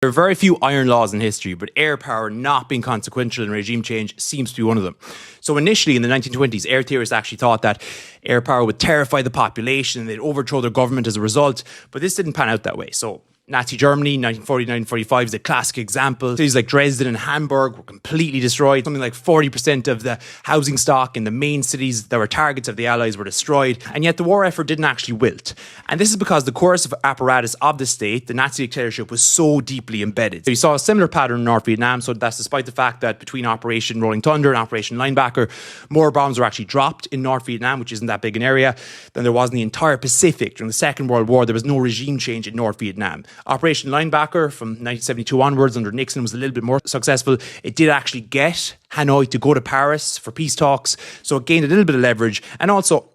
There are very few iron laws in history, but air power not being consequential in regime change seems to be one of them. So initially in the 1920s, air theorists actually thought that air power would terrify the population and they'd overthrow their government as a result, but this didn't pan out that way. So Nazi Germany, 1940-1945 is a classic example. Cities like Dresden and Hamburg were completely destroyed. Something like 40% of the housing stock in the main cities that were targets of the Allies were destroyed. And yet the war effort didn't actually wilt. And this is because the coercive apparatus of the state, the Nazi dictatorship, was so deeply embedded. So you saw a similar pattern in North Vietnam. So that's despite the fact that between Operation Rolling Thunder and Operation Linebacker, more bombs were actually dropped in North Vietnam, which isn't that big an area, than there was in the entire Pacific. During the Second World War, there was no regime change in North Vietnam. Operation Linebacker from 1972 onwards under Nixon was a little bit more successful. It did actually get Hanoi to go to Paris for peace talks, so it gained a little bit of leverage, and also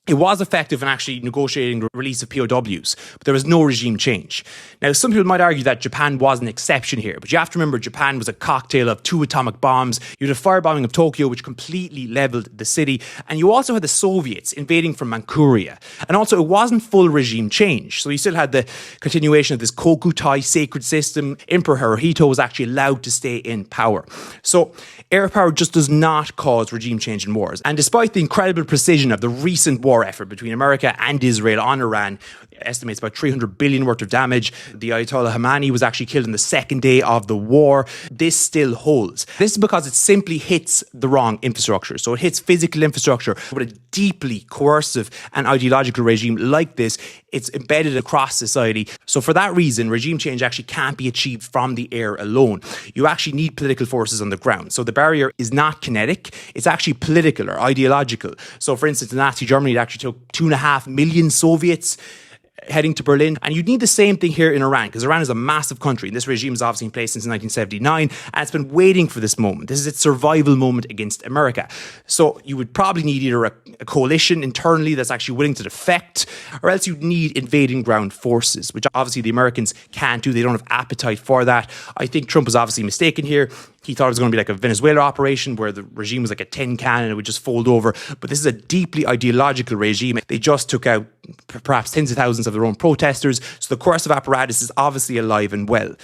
it was effective in actually negotiating the release of POWs, but there was no regime change. Now, some people might argue that Japan was an exception here, but you have to remember Japan was a cocktail of 2 atomic bombs. You had a firebombing of Tokyo, which completely leveled the city, and you also had the Soviets invading from Manchuria. And also, it wasn't full regime change, so you still had the continuation of this Kokutai sacred system. Emperor Hirohito was actually allowed to stay in power. So, air power just does not cause regime change in wars. And despite the incredible precision of the recent war effort between America and Israel on Iran, estimates about 300 billion worth of damage. The Ayatollah Khamenei was actually killed on the second day of the war. This still holds. This is because it simply hits the wrong infrastructure. So it hits physical infrastructure. With a deeply coercive and ideological regime like this, it's embedded across society. So for that reason, regime change actually can't be achieved from the air alone. You actually need political forces on the ground. So the barrier is not kinetic, it's actually political or ideological. So for instance, in Nazi Germany, it actually took 2.5 million Soviets heading to Berlin. And you'd need the same thing here in Iran, because Iran is a massive country. And this regime is obviously in place since 1979, and it's been waiting for this moment. This is its survival moment against America. So you would probably need either a coalition internally that's actually willing to defect, or else you'd need invading ground forces, which obviously the Americans can't do. They don't have appetite for that. I think Trump was obviously mistaken here. He thought it was going to be like a Venezuela operation where the regime was like a tin can and it would just fold over. But this is a deeply ideological regime. They just took out perhaps tens of thousands of their own protesters. So the coercive apparatus is obviously alive and well.